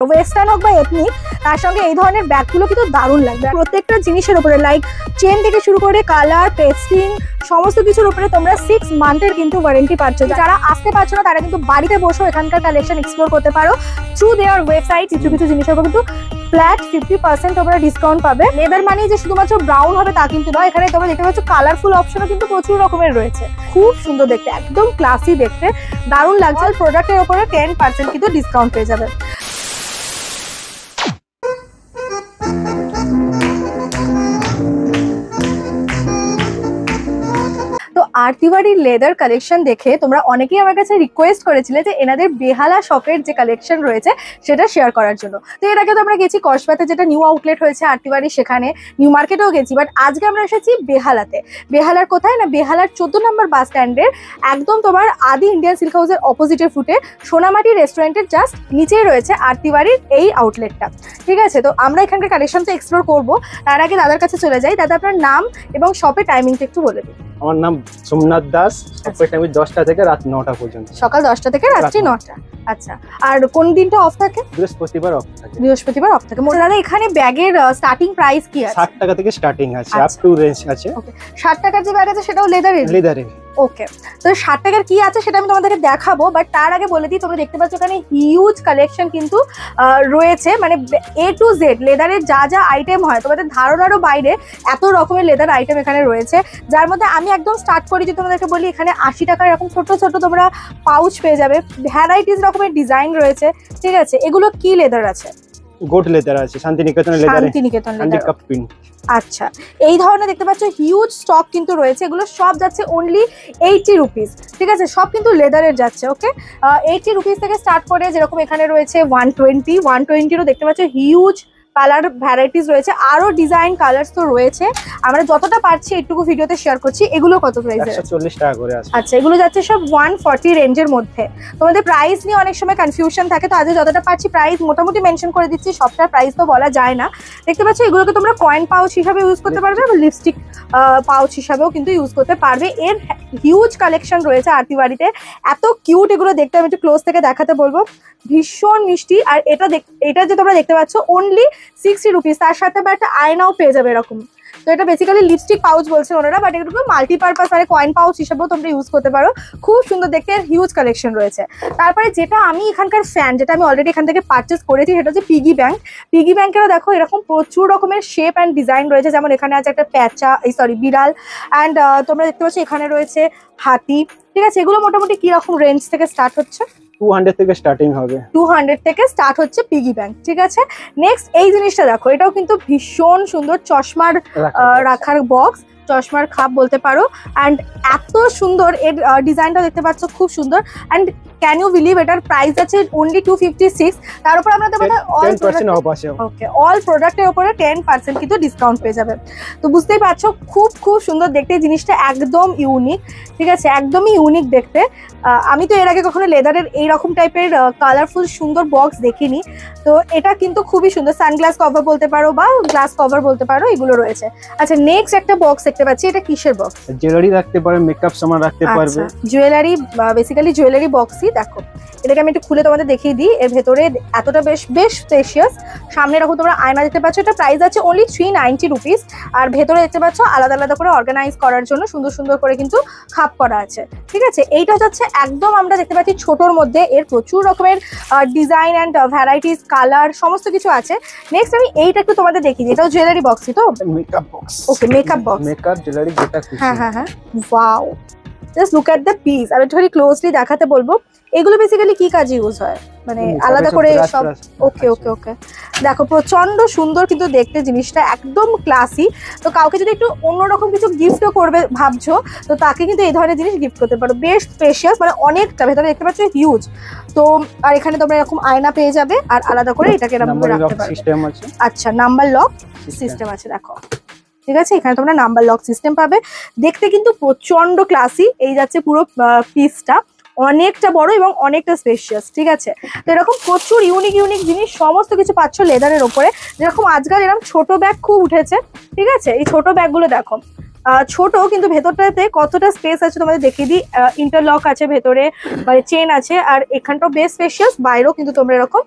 Western হোক বা ethnic, তার সঙ্গে এই ধরনের ব্যাগগুলো কিন্তু দারুণ লাগবে। প্রত্যেকটা জিনিসের উপরে লাইক চেন থেকে শুরু করে কালার, পেস্টিং, সমস্ত কিছুর উপরে তোমরা 6 মান্থের কিন্তু ওয়ারেন্টি পাচ্ছ। যারা আসতে পারছো না তারা কিন্তু বাড়িতে বসেও এখানকার কালেকশন এক্সপ্লোর করতে পারো থ্রু দেয়ার ওয়েবসাইট। কিছু কিছু জিনিসের উপর কিন্তু ফ্ল্যাট 50% তোমরা ডিসকাউন্ট পাবে। লেদার মানে যে শুধুমাত্র ব্রাউন হবে তা কিন্তু নয়, এখানে তোমরা দেখতে পাচ্ছ কালারফুল অপশনও কিন্তু প্রচুর রকমের রয়েছে। খুব সুন্দর দেখতে, একদম ক্লাসি দেখতে, দারুণ লাগছে। প্রোডাক্টের উপরে 10% কিন্তু ডিসকাউন্ট পেয়ে যাবে। তো আরতিবাড়ির লেদার কালেকশন দেখে তোমরা অনেকেই আমার কাছে রিকোয়েস্ট করেছিলে যে এনাদের বেহালা শপের যে কালেকশন রয়েছে সেটা শেয়ার করার জন্য। তো এর আগে তো আমরা গেছি কসবাতে, যেটা নিউ আউটলেট হয়েছে আরতিবাড়ি, সেখানে নিউ মার্কেটেও গেছি, বাট আজকে আমরা এসেছি বেহালাতে। বেহালার কোথায় না, বেহালার 14 নম্বর বাস স্ট্যান্ডের একদম তোমার আদি ইন্ডিয়ান সিল্ক হাউসের অপোজিটের ফুটে সোনামাটি রেস্টুরেন্টের জাস্ট নিচেই রয়েছে আরতিবাড়ির এই আউটলেটটা। ঠিক আছে, তো আমরা এখানকার কালেকশন তো এক্সপ্লোর করবো, তার আগে দাদার কাছে চলে যাই। দাদা, আপনার নাম এবং শপের টাইমিংটা একটু বলে দিন। আমার নাম সোমনাথ দাস, শপের টাইম 10টা থেকে রাত 9টা পর্যন্ত। সকাল 10টা থেকে রাত্রি 9টা। আচ্ছা, আর কোন দিনটা অফ থাকে? বৃহস্পতিবার অফ থাকে। বৃহস্পতিবার অফ থাকে। দাদা, এখানে ব্যাগের স্টার্টিং প্রাইস কি আছে? 60 টাকা থেকে স্টার্টিং আছে, আপ টু রেঞ্জ আছে। ওকে, 60 টাকার যে ব্যাগ আছে সেটাও লেদারের? লেদারের। ওকে, তো 60 টাকার কি আছে সেটা আমি তোমাদেরকে দেখাবো, বাট তার আগে বলে দিই, তোমরা দেখতে পাচ্ছ এখানে হিউজ কালেকশন কিন্তু রয়েছে। মানে A to Z লেদারের যা যা আইটেম হয় তোমাদের ধারণারও বাইরে এত রকমের লেদার আইটেম এখানে রয়েছে। যার মধ্যে আমি একদম স্টার্ট করি যে তোমাদেরকে বলি, এখানে 80 টাকার এরকম ছোট ছোট তোমরা পাউচ পেয়ে যাবে। ভ্যারাইটিস রকমের ডিজাইন রয়েছে। ঠিক আছে, এগুলো কি লেদার আছে? গোট লেদার আছে, শান্তিনিকেতনের leather. Santiniketan leather. Cup print. আচ্ছা, এই ধরনের দেখতে পাচ্ছ হিউজ স্টক কিন্তু রয়েছে। এগুলো সব যাচ্ছে অনলি 80 রুপিস। ঠিক আছে, সব কিন্তু লেদারের যাচ্ছে। ওকে, 80 রুপিস থেকে স্টার্ট করে যেরকম এখানে রয়েছে 120-120-রও দেখতে পাচ্ছ হিউজ কালার ভ্যারাইটিস রয়েছে। আরো ডিজাইন কালার্স তো রয়েছে, আমরা যতটা পারছি একটুকু ভিডিওতে শেয়ার করছি। এগুলো কত প্রাইসে? 140 টাকা করে আছে। আচ্ছা, এগুলো যাচ্ছে সব 140 রেঞ্জের মধ্যে। তোমাদের প্রাইস নিয়ে অনেক সময় কনফিউশন থাকে, তো আজকে যতটা পারছি প্রাইস মোটামুটি মেনশন করে দিচ্ছি। সবটার প্রাইস তো বলা যায় না। দেখতে পাচ্ছ এগুলোকে তোমরা কয়েন পাউচ হিসাবে ইউজ করতে পারবে, বা লিপস্টিক পাউচ হিসাবেও কিন্তু ইউজ করতে পারবে। এর হিউজ কালেকশন রয়েছে আরতিবাড়িতে। এত কিউট এগুলো দেখতে, আমি একটু ক্লোজ থেকে দেখাতে বলবো। ভীষণ মিষ্টি। আর এটা যে তোমরা দেখতে পাচ্ছ অনলি 60 রুপিস, তার সাথে বা একটা আয়নাও পেয়ে যাবে এরকম। তো এটা বেসিক্যালি লিপস্টিক পাউচ বলছে ওনারা, বাট এগুলো মাল্টিপারপাস মানে কয়েন পাউচ হিসেবেও তোমরা ইউজ করতে পারো। খুব সুন্দর দেখতে, হিউজ কালেকশন রয়েছে। তারপরে যেটা আমি এখানকার ফ্যান, যেটা আমি অলরেডি এখান থেকে পারচেস করেছি, সেটা হচ্ছে পিগি ব্যাংক। পিগি ব্যাংকেরও দেখো এরকম প্রচুর রকমের শেপ অ্যান্ড ডিজাইন রয়েছে। যেমন এখানে আছে একটা প্যাঁচা, বিড়াল, অ্যান্ড তোমরা দেখতে পাচ্ছ এখানে রয়েছে হাতি। ঠিক আছে, এগুলো মোটামুটি কি রকম রেঞ্জ থেকে স্টার্ট হচ্ছে? 200 থেকে স্টার্টিং হবে। 200 থেকে স্টার্ট হচ্ছে পিগি ব্যাংক। ঠিক আছে, নেক্সট এই জিনিসটা দেখো, এটাও কিন্তু ভীষণ সুন্দর। চশমার রাখার বক্স, চশমার খাপ বলতে পারো। অ্যান্ড এত সুন্দর এর ডিজাইনটা দেখতে পাচ্ছ, খুব সুন্দর। অ্যান্ড ক্যান ইউ বিলিভ এটার প্রাইস আছে অনলি 256। তার উপর আমরা তোমাদের অল প্রোডাক্টের উপরে 10% কিন্তু ডিসকাউন্ট পেয়ে যাবে। তো বুঝতেই পারছো খুব খুব সুন্দর দেখতে, জিনিসটা একদম ইউনিক। ঠিক আছে, একদমই ইউনিক দেখতে। আমি তো এর আগে কখনো লেদারের এইরকম টাইপের কালারফুল সুন্দর বক্স দেখিনি। তো এটা কিন্তু খুবই সুন্দর। সানগ্লাস কভার বলতে পারো বা গ্লাস কভার বলতে পারো, এগুলো রয়েছে। আচ্ছা, নেক্সট একটা বক্স দেখতে পাচ্ছি, এটা কিসের বক্স? জুয়েলারি রাখতে পারবে, মেকআপ সামান রাখতে পারবে। জুয়েলারি, বেসিক্যালি জুয়েলারি বক্সই। দেখো এটাকে আমি একটু খুলে তোমাদের দেখিয়ে দিই। এর ভেতরে এতটা বেশ স্পেশিয়াস। সামনে রাখো তোমরা আয়না দেখতে পাচ্ছ। এটা প্রাইস আছে অনলি 390 রুপিস। আর ভেতরে দেখতে পাচ্ছ আলাদা আলাদা করে অর্গানাইজ করার জন্য সুন্দর সুন্দর করে কিন্তু খাপ করা আছে। ঠিক আছে, এইটা যাচ্ছে একদম আমরা দেখতে পাচ্ছি ছোটোর মধ্যে। এর প্রচুর রকমের ডিজাইন অ্যান্ড ভ্যারাইটিস, কালার সমস্ত কিছু আছে। নেক্সট আমি এইটা একটু তোমাদের দেখিয়ে দিই। এটাও জুয়েলারি বক্সই তো? Makeup box. Okay, makeup box, makeup jewellery যেটা খুশি। হ্যাঁ। Wow, just look at the piece. আমি একটু ক্লোজলি দেখাতে বলবো। এগুলো বেসিক্যালি কি কাজে ইউজ হয়, মানে আলাদা করে সব? ওকে, দেখো প্রচন্ড সুন্দর কিন্তু দেখতে, জিনিসটা একদম ক্লাসি। তো কাউকে যদি একটু অন্যরকম কিছু গিফটও করবে ভাবছো, তো তাকে কিন্তু এই ধরনের জিনিস গিফট করতে পারো। বেশ স্পেশিয়াস, মানে অনেকটা ভেতরে দেখতে পাচ্ছ হিউজ। তো আর এখানে তোমরা এরকম আয়না পেয়ে যাবে, আর আলাদা করে এটাকে এরকম রাখতে পারবে। আচ্ছা, নাম্বার লক সিস্টেম আছে দেখো। ঠিক আছে, এখানে তোমরা নাম্বার লক সিস্টেম পাবে। দেখতে কিন্তু প্রচন্ড ক্লাসি। এই যাচ্ছে পুরো পিসটা, অনেকটা বড় এবং অনেকটা স্পেশিয়াস। ঠিক আছে, তো এরকম প্রচুর ইউনিক জিনিস সমস্ত কিছু পাচ্ছ লেদারের ওপরে। যেরকম আজকাল এরকম ছোট ব্যাগ খুব উঠেছে। ঠিক আছে, এই ছোট ব্যাগগুলো দেখো ছোট, কিন্তু ভেতরটাতে কতটা স্পেস আছে তোমাদের দেখিয়ে দিই। ইন্টারলক আছে ভেতরে, মানে চেন আছে, আর এখানটাও বেশ স্পেশিয়াস। বাইরেও কিন্তু তোমরা এরকম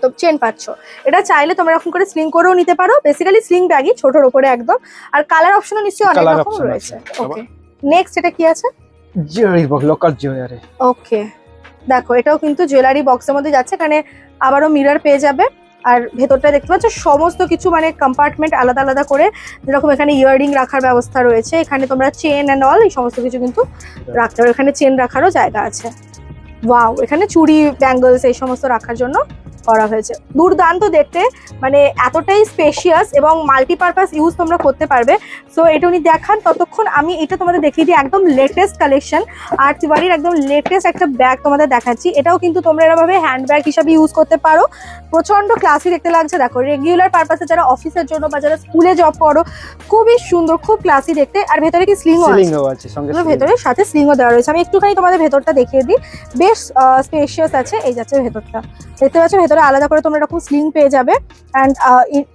তো চেন পাচ্ছ। এটা চাইলে তোমরা এরকম করে স্লিং করেও নিতে পারো, বেসিক্যালি স্লিং ব্যাগই, ছোটর উপরে একদম। আর কালার অপশনও নিশ্চয়ই অনেক Colour রকম option রয়েছে। আছে। ওকে, নেক্সট এটা কি আছে? Jewellery box, local jewellery. Okay, দেখো এটাও কিন্তু জুয়েলারি বক্সের মধ্যে যাচ্ছে, এখানে আবারও মিরর পেয়ে যাবে। আর ভেতরটা দেখতে পাচ্ছ সমস্ত কিছু মানে কম্পার্টমেন্ট আলাদা আলাদা করে, যেরকম এখানে ইয়াররিং রাখার ব্যবস্থা রয়েছে, এখানে তোমরা চেন অ্যান্ড অল এই সমস্ত কিছু কিন্তু রাখতে পারো। এখানে চেন রাখারও জায়গা আছে। ওয়াও, এখানে চুড়ি, ব্যাঙ্গলস এই সমস্ত রাখার জন্য করা হয়েছে। দুর্দান্ত দেখতে, মানে এতটাই স্পেশিয়াস এবং মাল্টিপারপাস ইউজ তোমরা করতে পারবে। সো এটা উনি দেখান, ততক্ষণ আমি এটা তোমাদের দেখিয়ে দিই একদম লেটেস্ট কালেকশন। আর তিওয়ারির একদম লেটেস্ট একটা ব্যাগ তোমাদের দেখাচ্ছি। এটাও কিন্তু তোমরা এরভাবে হ্যান্ড ব্যাগ হিসাবে ইউজ করতে পারো। প্রচন্ড ক্লাসি দেখতে লাগছে। দেখো, রেগুলার পারপাসে যারা অফিসের জন্য বা যারা স্কুলে জব করো, খুবই সুন্দর, খুব ক্লাসি দেখতে। আর ভেতরে কি স্লিংও আছে, ভেতরে সাথে স্লিংও দেওয়া রয়েছে। আমি একটুখানি তোমাদের ভেতরটা দেখিয়ে দিই, বেশ স্পেশিয়াস আছে। এই যাচ্ছে ভেতরটা, দেখতে পাচ্ছ ভেতরে আলাদা করে তোমরা এরকম স্লিং পেয়ে যাবে। অ্যান্ড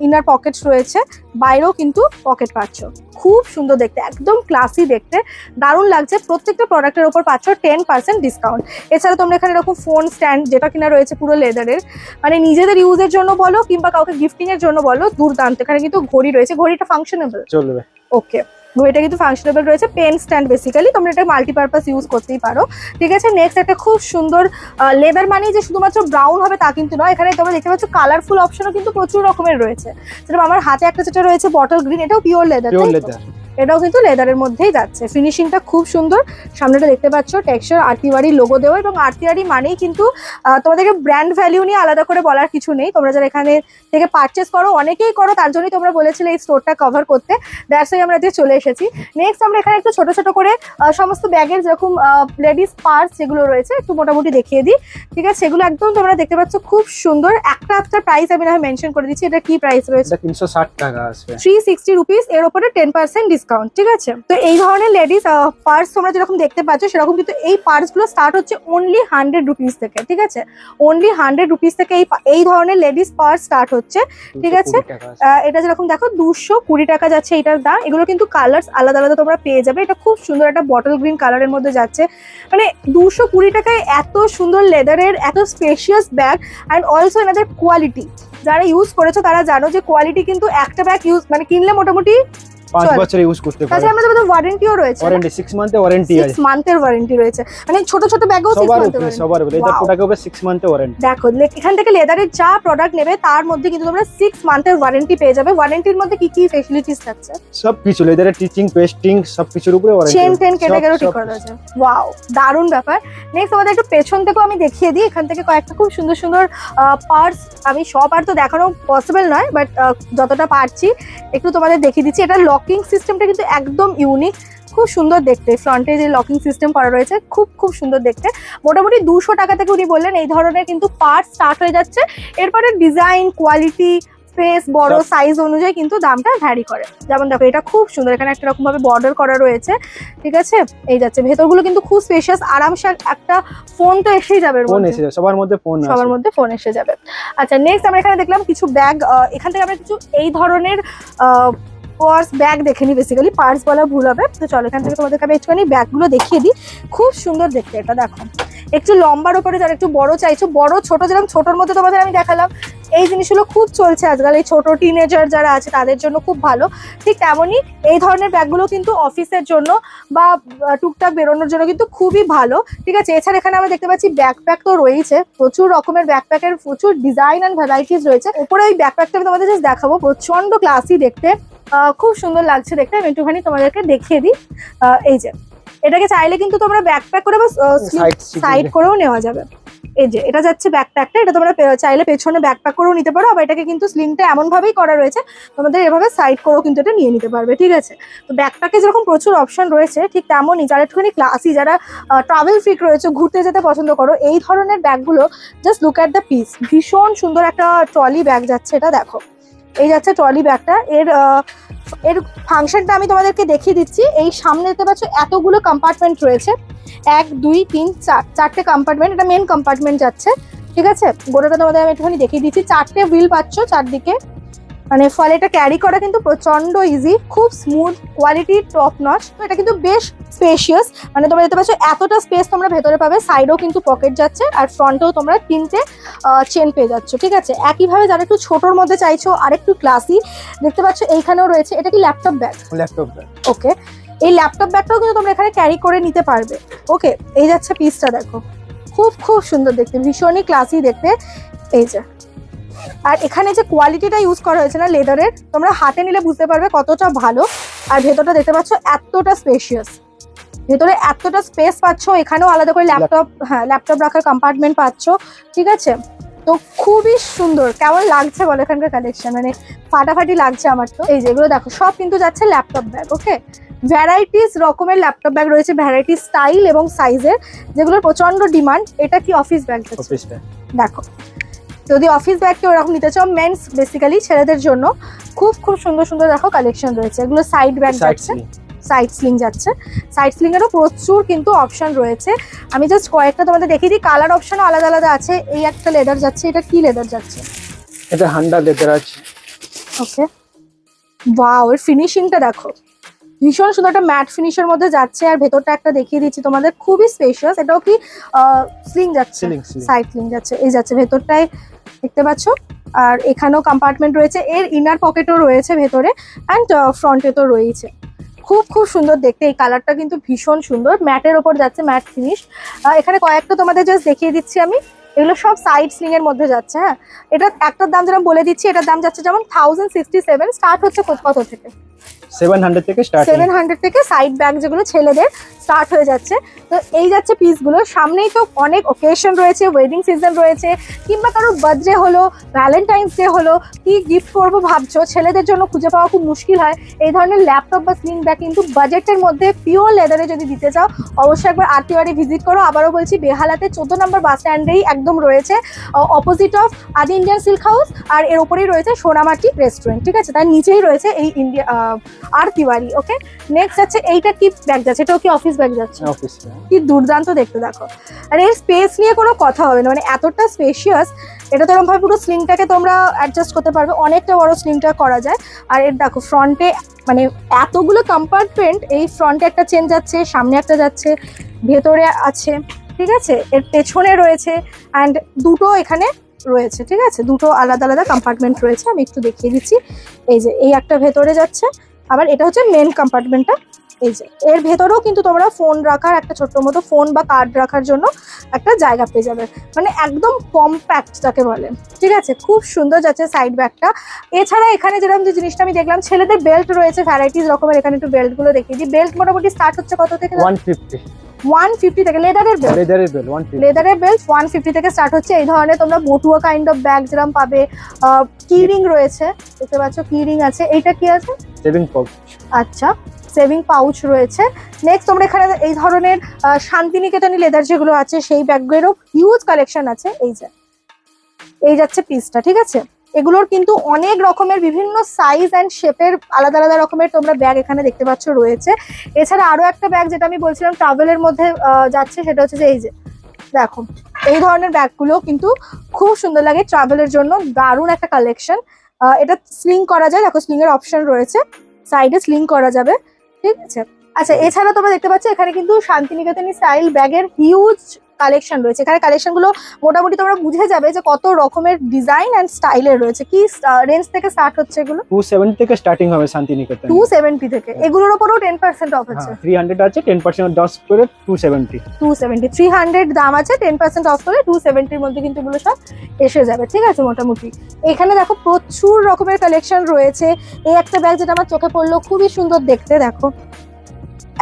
ইনার পকেটস রয়েছে, বাইরেও কিন্তু পকেট পাচ্ছ। খুব সুন্দর দেখতে, একদম ক্লাসি দেখতে, দারুণ লাগছে। প্রত্যেকটা প্রোডাক্টের উপর পাচ্ছ 10% ডিসকাউন্ট। এছাড়া তোমরা এখানে এরকম ফোন স্ট্যান্ড, যেটা কিনা রয়েছে পুরো লেদারের, মানে নিজেদের ইউজের জন্য বলো কিংবা কাউকে গিফটিং এর জন্য বলো, দুর্দান্ত। এখানে কিন্তু ঘড়ি রয়েছে, ঘড়িটা ফাংশনেবল চলবে। ওকে, ঘড়িটা কিন্তু ফাংশনেবল রয়েছে। পেন স্ট্যান্ড, বেসিক্যালি তোমরা এটা মাল্টিপারপাস ইউজ করতেই পারো। ঠিক আছে, নেক্সট একটা খুব সুন্দর লেদার, মানে যে শুধুমাত্র ব্রাউন হবে তা কিন্তু নয়, এখানে তোমরা দেখতে পাচ্ছ কালারফুল অপশনও কিন্তু প্রচুর রকমের রয়েছে। যেরকম আমার হাতে একটা যেটা রয়েছে বটল গ্রিন, এটাও পিওর লেদার। এটাও কিন্তু লেদারের মধ্যেই যাচ্ছে। ফিনিশিংটা খুব সুন্দর। সামনেটা দেখতে পাচ্ছ টেক্সচার আরতিওয়ারি লোগো দেওয়া, এবং আরতিওয়ারি মানেই কিন্তু তোমাদেরকে ব্র্যান্ড ভ্যালিউ নিয়ে আলাদা করে বলার কিছু নেই। তোমরা যারা এখানে থেকে পারচেস করো, অনেকেই করো, তার জন্যই তোমরা বলেছিলে এই স্টোরটা কভার করতে। দ্যাটস ওয়াই আমরা আজকে চলে এসেছি। নেক্সট আমরা এখানে একটু ছোট ছোট করে সমস্ত ব্যাগের যেরকম লেডিস পার্স যেগুলো রয়েছে একটু মোটামুটি দেখিয়ে দিই। ঠিক আছে, সেগুলো একদম তোমরা দেখতে পাচ্ছ খুব সুন্দর। একটা প্রাইস আমি না মেনশন করে দিচ্ছি। এটা কি প্রাইস রয়েছে? 360 টাকা আসবে, 360 রুপিস। এর উপরে 10% ডিসকাউন্ট। ঠিক আছে, তো এই ধরনের লেডিস পার্স তোমরা যেরকম দেখতে পাচ্ছ সেরকম কিন্তু এই পার্স গুলো স্টার্ট হচ্ছে অনলি 100 রুপিস থেকে। ঠিক আছে, অনলি 100 রুপিস থেকে এই ধরনের লেডিস পার্স স্টার্ট হচ্ছে। ঠিক আছে, এটা যেরকম দেখো 220 টাকা যাচ্ছে এটার দাম। এগুলো কিন্তু কালার্স আলাদা আলাদা তোমরা পেয়ে যাবে। এটা খুব সুন্দর একটা বটল গ্রিন কালারের মধ্যে যাচ্ছে। মানে 220 টাকায় এত সুন্দর লেদারের এত স্পেশিয়াস ব্যাগ, অ্যান্ড অলসো এনাদের কোয়ালিটি, যারা ইউজ করেছো তারা জানো যে কোয়ালিটি কিন্তু একটা ব্যাগ ইউজ মানে কিনলে মোটামুটি 5 বছর ইউজ করতে পারবে। তাছাড়া আমাদের ওয়ারেন্টিও রয়েছে, ওয়ারেন্টি 6 মান্থের ওয়ারেন্টি আছে, 6 মান্থের ওয়ারেন্টি রয়েছে। মানে ছোট ছোট ব্যাগও 6 মান্থের ওয়ারেন্টি। সবার উপরে এটা প্রোডাক্ট হবে 6 মান্থের ওয়ারেন্টি। দেখো, এখান থেকে লেদারের যা প্রোডাক্ট নেবে তার মধ্যে কিন্তু তোমরা 6 মান্থের ওয়ারেন্টি পেয়ে যাবে। ওয়ারেন্টির মধ্যে কি কি ফ্যাসিলিটিস থাকছে? সবকিছু লেদারের টিচিং, পেস্টিং সবকিছুর উপরে ওয়ারেন্টি। চেন টেন কেটে গেলেও ঠিক করা আছে। ওয়াও, দারুণ ব্যাপার। নেক্সট আমাদের একটু পেছন থেকেও আমি দেখিয়ে দিই। এখান থেকে কয়েকটা খুব সুন্দর সুন্দর পার্স, আমি সব আর তো দেখানো পসিবল নয়, বাট যতটা পারছি একটু তোমাদের দেখিয়ে দিচ্ছি। এটা লকিং সিস্টেমটা কিন্তু একদম ইউনিক, খুব সুন্দর দেখতে। ফ্রন্টে যে লকিং সিস্টেম করা রয়েছে খুব খুব সুন্দর দেখতে। মোটামুটি 200 টাকা থেকে উনি বললেন এই ধরনের কিন্তু পার্ট স্টার্ট হয়ে যাচ্ছে। এরপরে ডিজাইন, কোয়ালিটি, স্পেস, বড় সাইজ অনুযায়ী কিন্তু দামটা ভ্যারি করে। যেমন দেখো, এটা খুব সুন্দর, এখানে একটা রকম ভাবে বর্ডার করা রয়েছে। ঠিক আছে, এই যাচ্ছে ভেতরগুলো কিন্তু খুব স্পেশিয়াস। আরামসে একটা ফোন তো এসেই যাবে, ফোন এসে যাবে, সবার মধ্যে ফোন আছে, সবার মধ্যে ফোন এসে যাবে। আচ্ছা, নেক্সট আমরা এখানে দেখলাম কিছু ব্যাগ। এখান থেকে আমরা কিছু এই ধরনের পার্স ব্যাগ দেখে নিই। বেসিক্যালি পার্স বলা ভুল হবে। তো চলো এখান থেকে তোমাদেরকে আমি একটুখানি ব্যাগগুলো দেখিয়ে দিই। খুব সুন্দর দেখতে এটা। দেখো, একটু লম্বার উপরে যারা একটু বড় চাইছো, বড় ছোট, যেরকম ছোটোর মধ্যে তোমাদের আমি দেখালাম, এই জিনিসগুলো খুব চলছে আজকাল। এই ছোট টিনেজার যারা আছে তাদের জন্য খুব ভালো। ঠিক তেমনই এই ধরনের ব্যাগগুলো কিন্তু অফিসের জন্য বা টুকটাক বেরোনোর জন্য কিন্তু খুবই ভালো। ঠিক আছে, এছাড়া এখানে আমরা দেখতে পাচ্ছি ব্যাকপ্যাক তো রয়েছে, প্রচুর রকমের ব্যাকপ্যাকের প্রচুর ডিজাইন অ্যান্ড ভ্যারাইটিস রয়েছে। উপরে ওই ব্যাকপ্যাকটা আমি তোমাদের জাস্ট দেখাবো, প্রচন্ড ক্লাসি দেখতে, খুব সুন্দর লাগছে দেখতে। আমি একটুখানি তোমাদেরকে দেখিয়ে দিই। এই যে এটাকে চাইলে কিন্তু তোমরা ব্যাকপ্যাক করে বা সাইড করেও নেওয়া যাবে। এই যে এটা যাচ্ছে ব্যাকপ্যাকটা, এটা তোমরা চাইলে পেছনে ব্যাকপ্যাক করেও নিতে পারো। আবার এটাকে কিন্তু স্লিংটা এমন ভাবেই করা রয়েছে, তোমাদের এভাবে সাইড করেও কিন্তু এটা নিয়ে নিতে পারবে। ঠিক আছে, তো ব্যাকপ্যাকে যেরকম প্রচুর অপশন রয়েছে, ঠিক তেমনই যারা একটুখানি ক্লাসি, যারা ট্রাভেল ফ্রিক রয়েছে, ঘুরতে যেতে পছন্দ করো, এই ধরনের ব্যাগগুলো just look at the piece. ভীষণ সুন্দর একটা ট্রলি ব্যাগ যাচ্ছে, এটা দেখো, এই যাচ্ছে ট্রলি ব্যাগটা। এর ফাংশনটা আমি তোমাদেরকে দেখিয়ে দিচ্ছি। এই সামনে দেখতে পাচ্ছ এতগুলো কম্পার্টমেন্ট রয়েছে, 1 2 3 4, 4টে কম্পার্টমেন্ট। এটা মেন কম্পার্টমেন্ট যাচ্ছে। ঠিক আছে, গোটাটা তোমাদের আমি একটুখানি দেখিয়ে দিচ্ছি। 4টে হুইল পাচ্ছ চারদিকে, মানে ফলে এটা ক্যারি করা কিন্তু প্রচন্ড ইজি, খুব স্মুথ, কোয়ালিটি টপ নচ। তো এটা কিন্তু বেশ স্পেশিয়াস, মানে তোমরা দেখতে পাচ্ছ এতটা স্পেস তোমরা ভেতরে পাবে, সাইডেও কিন্তু পকেট যাচ্ছে আর ফ্রন্টেও তোমরা তিনটে চেন পেয়ে যাচ্ছ। ঠিক আছে, একইভাবে যারা একটু ছোটোর মধ্যে চাইছো আর একটু ক্লাসি, দেখতে পাচ্ছ এইখানেও রয়েছে। এটা কি laptop bag? Laptop bag. Okay, এই ল্যাপটপ ব্যাগটাও কিন্তু তোমরা এখানে ক্যারি করে নিতে পারবে। ওকে, এই যাচ্ছে পিসটা, দেখো খুব খুব সুন্দর দেখতে, ভীষণই ক্লাসি দেখতে। এই যে, আর এখানে যে কোয়ালিটিটা ইউজ করা হয়েছে না লেদারের, তোমরা হাতে নিলে বুঝতে পারবে কতটা ভালো। আর ভেতরটা দেখতে পাচ্ছ এতটা স্পেশিয়াস, ভেতরে এতটা স্পেস পাচ্ছ, এখানেও আলাদা করে ল্যাপটপ, হ্যাঁ ল্যাপটপ রাখার কম্পার্টমেন্ট পাচ্ছ। ঠিক আছে, তো খুবই সুন্দর। কেমন লাগছে বলো এখানকার কালেকশন? মানে ফাটাফাটি লাগছে আমার তো। এই যেগুলো দেখো সব কিন্তু যাচ্ছে ল্যাপটপ ব্যাগ। ওকে, ভ্যারাইটিস রকমের ল্যাপটপ ব্যাগ রয়েছে, ভ্যারাইটি স্টাইল এবং সাইজের, যেগুলোর প্রচন্ড ডিমান্ড। এটা কি অফিস ব্যাগ? Office bag. দেখো, যদি অফিস ব্যাগ কেউ এরকম নিতে চাও, মেন্স বেসিক্যালি ছেলেদের জন্য খুব খুব সুন্দর সুন্দর দেখো কালেকশন রয়েছে। এগুলো সাইড ব্যাগ যাচ্ছে, সাইড স্লিং যাচ্ছে। সাইড স্লিং এরও প্রচুর কিন্তু অপশন রয়েছে। আমি জাস্ট কয়েকটা তোমাদের দেখিয়ে দিই, কালার অপশনও আলাদা আলাদা আছে। এই একটা লেদার যাচ্ছে, এটা কি লেদার যাচ্ছে? এটা হান্ডা লেদার আছে। ওকে, ওয়াও, এর ফিনিশিংটা দেখো, ভীষণ সুন্দর একটা ম্যাট ফিনিশের মধ্যে যাচ্ছে। আর ভেতরটা একটা দেখিয়ে দিচ্ছি তোমাদের, খুবই স্পেশিয়াস। এটাও কি স্লিং যাচ্ছে, সাইড স্লিং যাচ্ছে, এই যাচ্ছে ভেতরটায় দেখতে পাচ্ছ। আর এখানেও কম্পার্টমেন্ট রয়েছে, এর ইনার পকেটও রয়েছে ভেতরে, অ্যান্ড ফ্রন্টে তো রয়েছে। খুব খুব সুন্দর দেখতে, এই কালারটা কিন্তু ভীষণ সুন্দর, ম্যাটের ওপর যাচ্ছে, ম্যাট ফিনিশ। এখানে কয়েকটা তোমাদের জাস্ট দেখিয়ে দিচ্ছি আমি, এগুলো সব সাইড স্লিং এর মধ্যে যাচ্ছে। হ্যাঁ, এটা একটার দাম যেরকম বলে দিচ্ছি, এটার দাম যাচ্ছে যেমন 1067, স্টার্ট হচ্ছে কত থেকে? 700 থেকে স্টার্ট। 700 থেকে সাইড ব্যাগ যেগুলো ছেলেদের স্টার্ট হয়ে যাচ্ছে। তো এই যাচ্ছে পিসগুলো। সামনেই তো অনেক ওকেশন রয়েছে, ওয়েডিং সিজন রয়েছে, কিংবা কারোর বার্থডে হলো, ভ্যালেন্টাইন্স ডে হলো, কি গিফট করবো ভাবছো, ছেলেদের জন্য খুঁজে পাওয়া খুব মুশকিল হয়। এই ধরনের ল্যাপটপ বা স্লিং ব্যাগ কিন্তু বাজেটের মধ্যে পিওর লেদারে যদি দিতে চাও, অবশ্যই একবার আরটিওয়ারি ভিজিট করো। আবারও বলছি, বেহালাতে 14 নম্বর বাস স্ট্যান্ডেই একদম রয়েছে, অপোজিট অফ আদি ইন্ডিয়ান সিল্ক হাউস। আর এর ওপরেই রয়েছে সোনামাটি রেস্টুরেন্ট। ঠিক আছে, তার নিচেই রয়েছে এই ইন্ডিয়া আর তিওয়ারি। ওকে, নেক্সট যাচ্ছে এইটা কি ব্যাগ যাচ্ছে? এটাও কি অফিস ব্যাগ যাচ্ছে? Office bag. কি দুর্দান্ত দেখতে দেখো। আর এর স্পেস নিয়ে কোনো কথা হবে না, মানে এতটা স্পেশিয়াস। এটা তো এরকম ভাবে পুরো স্লিংটাকে তোমরা অ্যাডজাস্ট করতে পারবে, অনেকটা বড় স্লিংটা করা যায়। আর এর দেখো ফ্রন্টে মানে এতগুলো কম্পার্টমেন্ট, এই ফ্রন্টে একটা চেন যাচ্ছে, সামনে একটা যাচ্ছে, ভেতরে আছে। ঠিক আছে, এর পেছনে রয়েছে, অ্যান্ড দুটো এখানে রয়েছে। ঠিক আছে, দুটো আলাদা আলাদা কম্পার্টমেন্ট রয়েছে। আমি একটু দেখিয়ে দিচ্ছি। এই যে এই একটা ভেতরে যাচ্ছে, আবার এটা হচ্ছে মেন কম্পার্টমেন্টটা। এই যে এর ভেতরেও কিন্তু তোমরা ফোন রাখার একটা ছোট্ট মতো ফোন বা কার্ড রাখার জন্য একটা জায়গা পেয়ে যাবে, মানে একদম কম্প্যাক্ট যাকে বলে। ঠিক আছে, খুব সুন্দর যাচ্ছে সাইড ব্যাগটা। এছাড়া এখানে যেরকম যে জিনিসটা আমি দেখলাম, ছেলেদের বেল্ট রয়েছে ভ্যারাইটিস রকমের। এখানে একটু বেল্টগুলো দেখিয়ে দিই। বেল্ট মোটামুটি স্টার্ট হচ্ছে কত থেকে? 150 থেকে। লেদারের বেল্ট, লেদারের বেল্ট 150 থেকে স্টার্ট হচ্ছে। এই ধরনের তোমরা বটুয়া কাইন্ড অফ ব্যাগ যেরকম পাবে। কি রিং রয়েছে, দেখতে পাচ্ছ কি রিং আছে। এইটা কি আছে? Saving pouch. আচ্ছা, সেভিং পাউচ রয়েছে। নেক্সট তোমরা এখানে এই ধরনের শান্তিনিকেতনী লেদার যেগুলো আছে, সেই ব্যাগগুলোরও হিউজ কালেকশন আছে। এই যাচ্ছে পিসটা। ঠিক আছে, এগুলোর কিন্তু অনেক রকমের বিভিন্ন সাইজ অ্যান্ড শেপের আলাদা আলাদা রকমের তোমরা ব্যাগ এখানে দেখতে পাচ্ছ রয়েছে। এছাড়া আরো একটা ব্যাগ যেটা আমি বলছিলাম ট্রাভেলের মধ্যে যাচ্ছে, সেটা হচ্ছে যে এই যে দেখো, এই ধরনের ব্যাগগুলো কিন্তু খুব সুন্দর লাগে ট্রাভেলের জন্য, দারুণ একটা কালেকশন। এটা স্লিং করা যায়, দেখো স্লিং এর অপশন রয়েছে, সাইডে স্লিং করা যাবে। ঠিক আছে, আচ্ছা এছাড়া তোমরা দেখতে পাচ্ছ এখানে কিন্তু শান্তিনিকেতনী স্টাইল ব্যাগের হিউজ কালেকশন রয়েছে। এখানে কালেকশনগুলো মোটামুটি তোমরা বুঝে যাবে যে কত রকমের ডিজাইন অ্যান্ড স্টাইলের রয়েছে। কি রেঞ্জ থেকে স্টার্ট হচ্ছে এগুলো? 270 থেকে স্টার্টিং হবে শান্তিনিকেতন। 270 থেকে। এগুলোর উপরও 10% অফ আছে। 300 আছে, 10% অফ করে 270। 300 দাম আছে, 10% অফ করে 270 এর মধ্যে কিন্তু এগুলো সব এসে যাবে। ঠিক আছে, মোটামুটি এখানে দেখো প্রচুর রকমের কালেকশন রয়েছে। এই একটা ব্যাগ যেটা আমার চোখে পড়লো, খুবই সুন্দর দেখতে, দেখো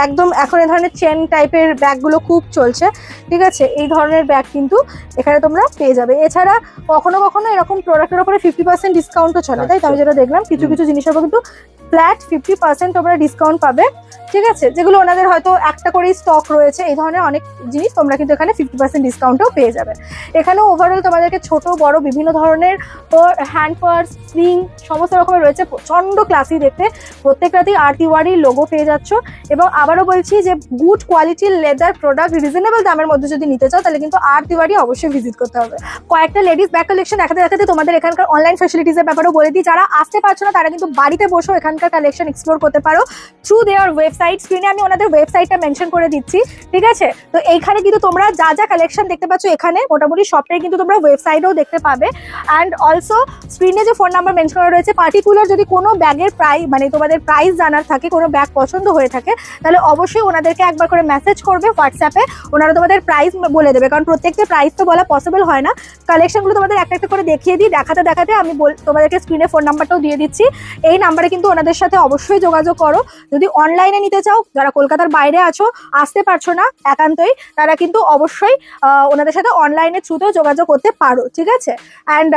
একদম এখন এই ধরনের চেন টাইপের ব্যাগগুলো খুব চলছে। ঠিক আছে, এই ধরনের ব্যাগ কিন্তু এখানে তোমরা পেয়ে যাবে। এছাড়া কখনো কখনো এরকম প্রোডাক্টের উপরে 50% ডিসকাউন্টও চলে, তাই তো? আমি যেটা দেখলাম কিছু কিছু জিনিসের উপর কিন্তু ফ্ল্যাট 50% তোমরা ডিসকাউন্ট পাবে। ঠিক আছে, যেগুলো ওনাদের হয়তো একটা করেই স্টক রয়েছে, এই ধরনের অনেক জিনিস তোমরা কিন্তু এখানে 50% ডিসকাউন্টও পেয়ে যাবে। এখানেও ওভারঅল তোমাদেরকে ছোট বড় বিভিন্ন ধরনের হ্যান্ড পার্স, স্লিং সমস্ত রকমের রয়েছে, প্রচন্ড ক্লাসি দেখতে। প্রত্যেকটাতেই আরটিওয়ারির লোগো পেয়ে যাচ্ছ। এবং আবারও বলছি যে গুড কোয়ালিটির লেদার প্রোডাক্ট রিজনেবল দামের মধ্যে যদি নিতে চাও, তাহলে কিন্তু আরটিওয়ারি অবশ্যই ভিজিট করতে হবে। কয়েকটা লেডিস ব্যাগ কালেকশন দেখাতে দেখাতে তোমাদের এখানকার অনলাইন ফ্যাসিলিটিসের ব্যাপারেও বলে দিই। যারা আসতে পারছো না, তারা কিন্তু বাড়িতে বসেও এখান এখানকার কালেকশন এক্সপ্লোর করতে পারো থ্রু দেয়ার ওয়েবসাইট। স্ক্রিনে আমি ওনাদের ওয়েবসাইটটা মেনশন করে দিচ্ছি, ঠিক আছে? তো এইখানে কিন্তু তোমরা যা যা কালেকশন দেখতে পাচ্ছ এখানে মোটামুটি সবটাই কিন্তু তোমরা ওয়েবসাইটেও দেখতে পাবে। অ্যান্ড অলসো স্ক্রিনে যে ফোন নাম্বার মেনশন করা রয়েছে, পার্টিকুলার যদি কোনো ব্যাগের প্রাইস মানে তোমাদের প্রাইস জানার থাকে, কোনো ব্যাগ পছন্দ হয়ে থাকে, তাহলে অবশ্যই ওনাদেরকে একবার করে মেসেজ করবে হোয়াটসঅ্যাপে, ওনারা তোমাদের প্রাইস বলে দেবে। কারণ প্রত্যেকটা প্রাইস তো বলা পসিবল হয় না। কালেকশনগুলো তোমাদের একটা একটা করে দেখিয়ে দিই, দেখাতে দেখাতে আমি তোমাদেরকে স্ক্রিনে ফোন নাম্বারটাও দিয়ে দিচ্ছি। এই নাম্বারে কিন্তু ওনাদের সাথে অবশ্যই যোগাযোগ করো। যদি অনলাইনে নিতে চাও, যারা কলকাতার বাইরে আছো, আসতে পারছো না একান্তই, তারা কিন্তু অবশ্যই ওনাদের সাথে অনলাইনের থ্রুতেও যোগাযোগ করতে পারো, ঠিক আছে? অ্যান্ড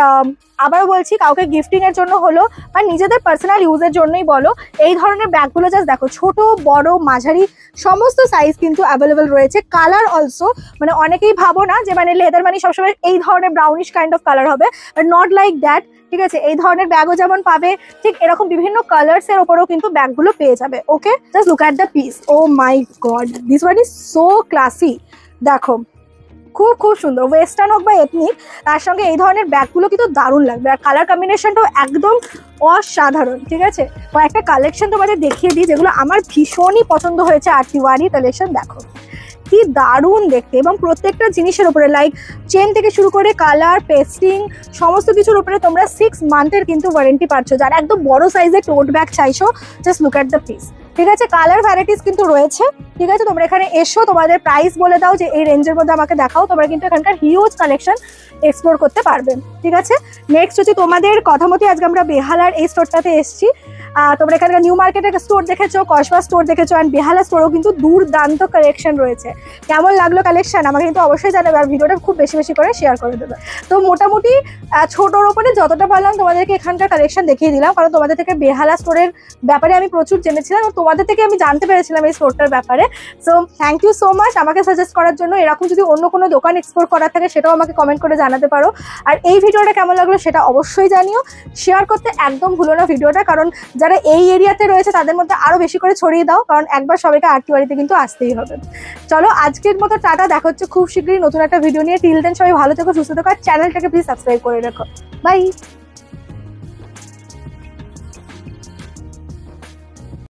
আবারও বলছি, কাউকে গিফটিং এর জন্য হলো বা নিজেদের পার্সোনাল ইউজের জন্যই বলো, এই ধরনের ব্যাগগুলো জাস্ট দেখো, ছোট বড় মাঝারি সমস্ত সাইজ কিন্তু অ্যাভেলেবেল রয়েছে। কালার অলসো, মানে অনেকেই ভাবো না যে মানে লেদার মানে সবসময় এই ধরনের ব্রাউনিশ কাইন্ড অফ কালার হবে, বাট নট লাইক দ্যাট, ঠিক আছে? এই ধরনের ব্যাগও যেমন পাবে, ঠিক এরকম বিভিন্ন কালার্স এর ওপরেও কিন্তু ব্যাগগুলো পেয়ে যাবে। Okay, just look at the piece. Oh my God, this one is so classy. দেখো, খুব খুব সুন্দর, ওয়েস্টার্ন হোক বা এথনিক, তার সঙ্গে এই ধরনের ব্যাগগুলো কিন্তু দারুণ লাগবে। আর কালার কম্বিনেশনটাও একদম অসাধারণ, ঠিক আছে? কয়েকটা কালেকশন তোমাদের দেখিয়ে দিই যেগুলো আমার ভীষণই পছন্দ হয়েছে। আর তিওয়ারি কালেকশন দেখো কি দারুণ দেখতে, এবং প্রত্যেকটা জিনিসের উপরে লাইক চেন থেকে শুরু করে কালার, পেস্টিং, সমস্ত কিছুর উপরে তোমরা 6 মান্থের কিন্তু ওয়ারেন্টি পাচ্ছ। যারা একদম বড় সাইজের টোট ব্যাগ চাইছো, just look at the piece, ঠিক আছে? কালার ভ্যারাইটিস কিন্তু রয়েছে, ঠিক আছে? তোমরা এখানে এসো, তোমাদের প্রাইস বলে দাও যে এই রেঞ্জের মধ্যে আমাকে দেখাও, তোমরা কিন্তু এখানকার হিউজ কালেকশন এক্সপ্লোর করতে পারবে, ঠিক আছে? নেক্সট হচ্ছে তোমাদের কথা মতো আজকে আমরা বেহালার এই স্টোরটাতে এসেছি। তোমরা এখানকার নিউ মার্কেটের স্টোর দেখেছো, কসবা স্টোর দেখেছো, অ্যান্ড বেহালা স্টোরও কিন্তু দুর্দান্ত কালেকশন রয়েছে। কেমন লাগলো কালেকশন আমাকে কিন্তু অবশ্যই জানাবে, আর ভিডিওটা খুব বেশি বেশি করে শেয়ার করে দেবে। তো মোটামুটি ছোটোর ওপরে যতটা পারলাম তোমাদেরকে এখানকার কালেকশন দেখিয়ে দিলাম, কারণ তোমাদের থেকে বেহালা স্টোরের ব্যাপারে আমি প্রচুর জেনেছিলাম, এবং তোমাদের থেকে আমি জানতে পেরেছিলাম এই স্টোরটার ব্যাপারে। So thank you so much আমাকে সাজেস্ট করার জন্য। এরকম যদি অন্য কোনো দোকান এক্সপ্লোর করার থাকে সেটাও আমাকে কমেন্ট করে জানাতে পারো। আর এই ভিডিওটা কেমন লাগলো সেটা অবশ্যই জানিও। শেয়ার করতে একদম ভুলো না ভিডিওটা, কারণ যারা এই এরিয়াতে রয়েছে তাদের মধ্যে আরও বেশি করে ছড়িয়ে দাও, কারণ একবার সবাইকে আরটিওয়ারিতে কিন্তু আসতেই হবে। চলো আজকের মতো টাটা, দেখা হচ্ছে খুব শীঘ্রই নতুন একটা ভিডিও নিয়ে। টিল দেন সবাই ভালো থেকো, সুস্থ থেকো, আর চ্যানেলটাকে প্লিজ সাবস্ক্রাইব করে রাখো। বাই।